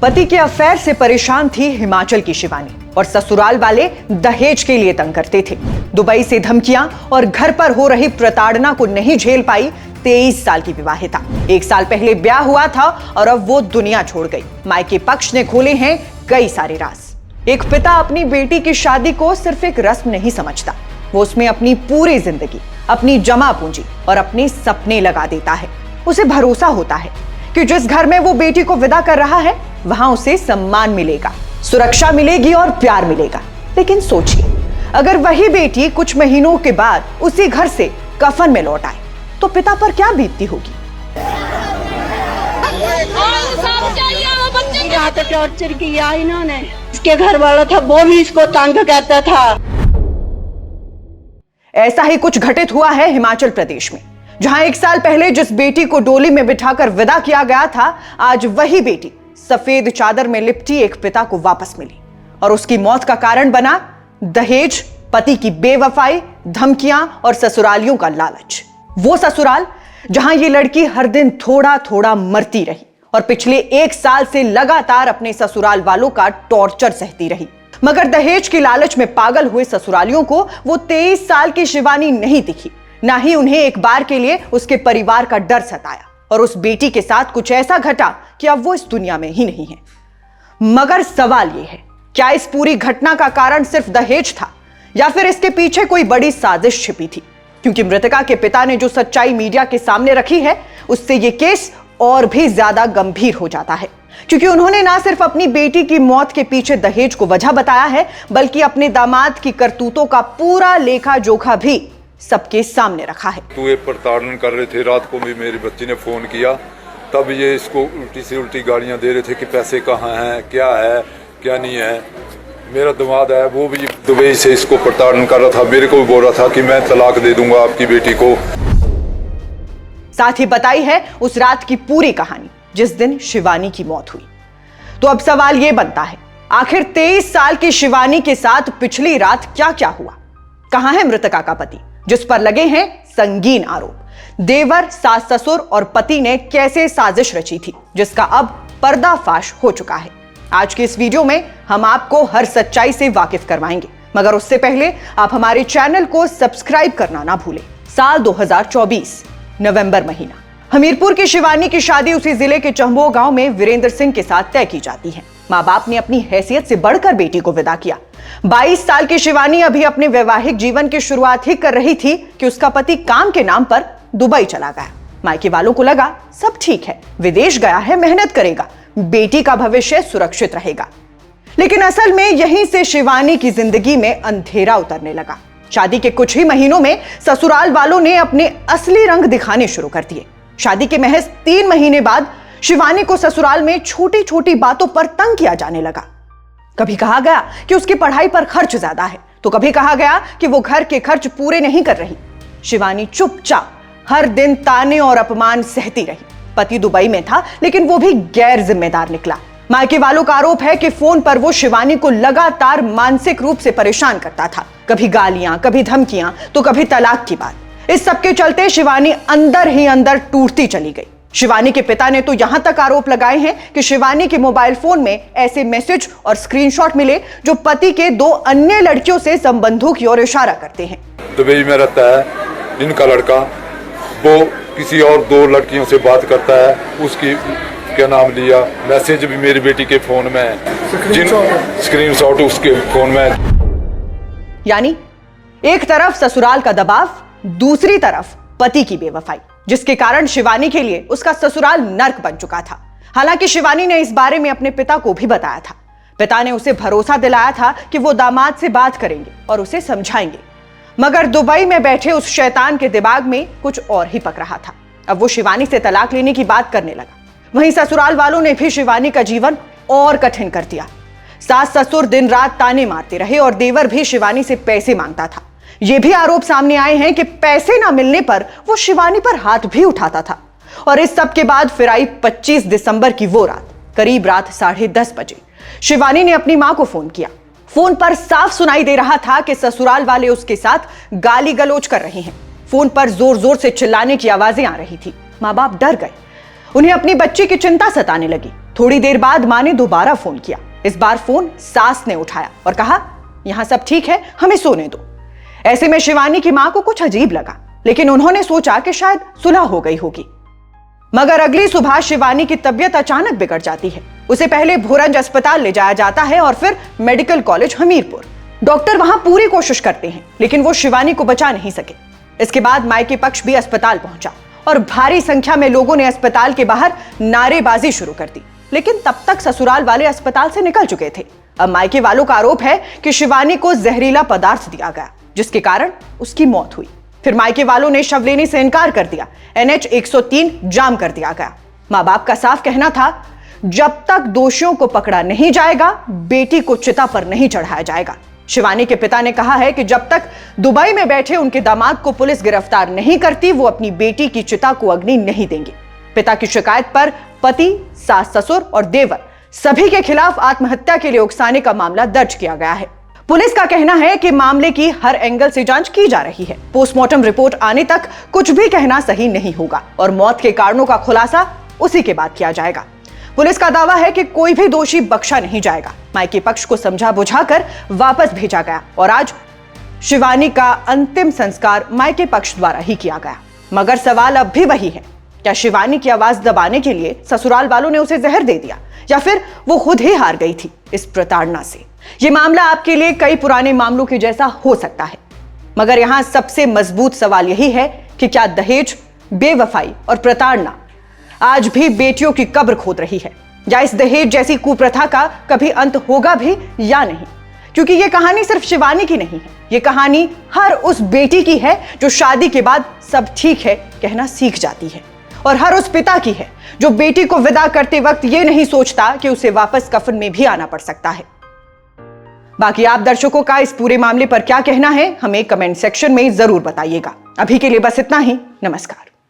पति के अफेयर से परेशान थी हिमाचल की शिवानी और ससुराल वाले दहेज के लिए तंग करते थे। दुबई से धमकियां और घर पर हो रही प्रताड़ना को नहीं झेल पाई 23 साल की विवाहिता। 1 साल पहले ब्याह हुआ था और अब वो दुनिया छोड़ गई। मायके पक्ष ने खोले हैं कई सारे राज। एक पिता अपनी बेटी की शादी को सिर्फ एक रस्म नहीं समझता, वो उसमें अपनी पूरी जिंदगी, अपनी जमा पूंजी और अपने सपने लगा देता है। उसे भरोसा होता है कि जिस घर में वो बेटी को विदा कर रहा है वहां उसे सम्मान मिलेगा, सुरक्षा मिलेगी और प्यार मिलेगा। लेकिन सोचिए, अगर वही बेटी कुछ महीनों के बाद उसी घर से कफन में लौट आए तो पिता पर क्या बीतती होगी। तो टॉर्चर किया इन्होंने, इसके घर वाला था वो भी इसको तंग करता था। ऐसा ही कुछ घटित हुआ है हिमाचल प्रदेश में, जहां 1 साल पहले जिस बेटी को डोली में बिठाकर विदा किया गया था, आज वही बेटी सफेद चादर में लिपटी एक पिता को वापस मिली और उसकी मौत का कारण बना दहेज, पति की बेवफाई, धमकियां और ससुरालियों का लालच। वो ससुराल जहां ये लड़की हर दिन थोड़ा थोड़ा मरती रही और पिछले 1 साल से लगातार अपने ससुराल वालों का टॉर्चर सहती रही। मगर दहेज की लालच में पागल हुए ससुरालियों को वो 23 साल की शिवानी नहीं दिखी, ना ही उन्हें एक बार के लिए उसके परिवार का डर सताया और उस बेटी के साथ कुछ ऐसा घटा कि अब वो इस दुनिया में ही नहीं है। मगर सवाल ये है, क्या इस पूरी घटना का कारण सिर्फ दहेज था या फिर इसके पीछे कोई बड़ी साजिश छिपी थी? क्योंकि मृतका के पिता ने जो सच्चाई मीडिया के सामने रखी है, उससे यह केस और भी ज्यादा गंभीर हो जाता है। क्योंकि उन्होंने ना सिर्फ अपनी बेटी की मौत के पीछे दहेज को वजह बताया है, बल्कि अपने दामाद की करतूतों का पूरा लेखा जोखा भी सबके सामने रखा है। तो ये प्रताड़न कर रहे थे। रात को भी मेरी बच्ची ने फोन किया, तब ये इसको उल्टी से उल्टी गालियां दे रहे थे कि पैसे कहाँ हैं, क्या नहीं है। मेरा दामाद है, वो भी दुबई से इसको प्रताड़न कर रहा था। मेरे को भी बोल रहा था कि मैं तलाक दे दूंगा आपकी बेटी को। साथ ही बताई है उस रात की पूरी कहानी जिस दिन शिवानी की मौत हुई। तो अब सवाल यह बनता है, आखिर 23 साल की शिवानी के साथ पिछली रात क्या क्या हुआ? कहां है मृतका का पति जिस पर लगे हैं संगीन आरोप? देवर, सास, ससुर और पति ने कैसे साजिश रची थी जिसका अब पर्दाफाश हो चुका है? आज की इस वीडियो में हम आपको हर सच्चाई से वाकिफ करवाएंगे, मगर उससे पहले आप हमारे चैनल को सब्सक्राइब करना ना भूलें। साल 2024, नवंबर महीना। हमीरपुर की शिवानी की शादी उसी जिले के चंबो गांव में वीरेंद्र सिंह के साथ तय की जाती है। मां बाप ने अपनी हैसियत से बढ़कर बेटी को विदा किया। 22 साल की शिवानी अभी अपने वैवाहिक जीवन की शुरुआत ही कर रही थी कि उसका पति काम के नाम पर दुबई चला गया। मायके वालों को लगा सब ठीक है, विदेश गया है, मेहनत करेगा, बेटी का भविष्य सुरक्षित रहेगा। लेकिन असल में यहीं से शिवानी की जिंदगी में अंधेरा उतरने लगा। शादी के कुछ ही महीनों में ससुराल वालों ने अपने असली रंग दिखाने शुरू कर दिए। शादी के महज 3 महीने बाद शिवानी को ससुराल में छोटी छोटी बातों पर तंग किया जाने लगा। कभी कहा गया कि उसकी पढ़ाई पर खर्च ज्यादा है, तो कभी कहा गया कि वो घर के खर्च पूरे नहीं कर रही। शिवानी चुपचाप हर दिन ताने और अपमान सहती रही। पति दुबई में था, लेकिन वो भी गैर जिम्मेदार निकला। मायके वालों का आरोप है कि फोन पर वो शिवानी को लगातार मानसिक रूप से परेशान करता था। कभी गालियां, कभी धमकियां, तो कभी तलाक की बात। इस सब के चलते शिवानी अंदर ही अंदर टूटती चली गई। शिवानी के पिता ने तो यहां तक आरोप लगाए हैं कि शिवानी के मोबाइल फोन में ऐसे मैसेज और स्क्रीनशॉट मिले जो पति के 2 अन्य लड़कियों से संबंधों की ओर इशारा करते हैं। दुबई में रहता है इनका लड़का, वो किसी और 2 लड़कियों से बात करता है। उसकी क्या नाम लिया, मैसेज भी मेरी बेटी के फोन में है, स्क्रीनशॉट उसके फोन में है। यानी एक तरफ ससुराल का दबाव, दूसरी तरफ पति की बेवफाई, जिसके कारण शिवानी के लिए उसका ससुराल नर्क बन चुका था। हालांकि शिवानी ने इस बारे में अपने पिता को भी बताया था। पिता ने उसे भरोसा दिलाया था कि वो दामाद से बात करेंगे और उसे समझाएंगे। मगर दुबई में बैठे उस शैतान के दिमाग में कुछ और ही पक रहा था। अब वो शिवानी से तलाक लेने की बात करने लगा। वहीं ससुराल वालों ने भी शिवानी का जीवन और कठिन कर दिया। सास ससुर दिन रात ताने मारते रहे और देवर भी शिवानी से पैसे मांगता था। ये भी आरोप सामने आए हैं कि पैसे ना मिलने पर वो शिवानी पर हाथ भी उठाता था। और इस सब के बाद फिर आई 25 दिसंबर की वो रात, करीब रात 10:30 बजे। शिवानी ने अपनी मां को फोन किया। फोन पर साफ सुनाई दे रहा था कि ससुराल वाले उसके साथ गाली गलौज कर रहे हैं। फोन पर जोर जोर से चिल्लाने की आवाजें आ रही थी। मां बाप डर गए उन्हें अपनी बच्ची की चिंता सताने लगी। थोड़ी देर बाद मां ने दोबारा फोन किया। इस बार फोन सास ने उठाया और कहा, यहां सब ठीक है, हमें सोने दो। ऐसे में शिवानी की मां को कुछ अजीब लगा, लेकिन उन्होंने सोचा कि शायद सुलह हो गई होगी। मगर अगली सुबह शिवानी की तबीयत अचानक बिगड़ जाती है। उसे पहले भोरंज अस्पताल ले जाया जाता है और फिर मेडिकल कॉलेज हमीरपुर। डॉक्टर वहां पूरी कोशिश करते हैं, लेकिन वो शिवानी को बचा नहीं सके। इसके बाद मायके पक्ष भी अस्पताल पहुंचा और भारी संख्या में लोगों ने अस्पताल के बाहर नारेबाजी शुरू कर दी। लेकिन तब तक ससुराल वाले अस्पताल से निकल चुके थे। अब मायके वालों का आरोप है कि शिवानी को जहरीला पदार्थ दिया गया, जिसके कारण उसकी मौत हुई। फिर मायके वालों ने शव लेने से इनकार कर दिया। NH 103 जाम कर दिया गया। मां बाप का साफ कहना था, जब तक दोषियों को पकड़ा नहीं जाएगा, बेटी को चिता पर नहीं चढ़ाया जाएगा। शिवानी के पिता ने कहा है कि जब तक दुबई में बैठे उनके दामाद को पुलिस गिरफ्तार नहीं करती, वो अपनी बेटी की चिता को अग्नि नहीं देंगे। पिता की शिकायत पर पति, सास ससुर और देवर सभी के खिलाफ आत्महत्या के लिए उकसाने का मामला दर्ज किया गया है। पुलिस का कहना है कि मामले की हर एंगल से जांच की जा रही है। पोस्टमार्टम रिपोर्ट आने तक कुछ भी कहना सही नहीं होगा और मौत के कारणों का खुलासा उसी के बाद किया जाएगा। पुलिस का दावा है कि कोई भी दोषी बख्शा नहीं जाएगा। मायके पक्ष को समझा बुझाकर वापस भेजा गया और आज शिवानी का अंतिम संस्कार मायके पक्ष द्वारा ही किया गया। मगर सवाल अब भी वही है, क्या शिवानी की आवाज दबाने के लिए ससुराल वालों ने उसे जहर दे दिया या फिर वो खुद ही हार गई थी इस प्रताड़ना से? ये मामला आपके लिए कई पुराने मामलों के जैसा हो सकता है, मगर यहां सबसे मजबूत सवाल यही है कि क्या दहेज, बेवफाई और प्रताड़ना आज भी बेटियों की कब्र खोद रही है, या इस दहेज जैसी कुप्रथा का कभी अंत होगा भी या नहीं? क्योंकि ये कहानी सिर्फ शिवानी की नहीं है, ये कहानी हर उस बेटी की है जो शादी के बाद सब ठीक है कहना सीख जाती है, और हर उस पिता की है जो बेटी को विदा करते वक्त ये नहीं सोचता कि उसे वापस कफन में भी आना पड़ सकता है। बाकी आप दर्शकों का इस पूरे मामले पर क्या कहना है, हमें कमेंट सेक्शन में जरूर बताइएगा। अभी के लिए बस इतना ही। नमस्कार।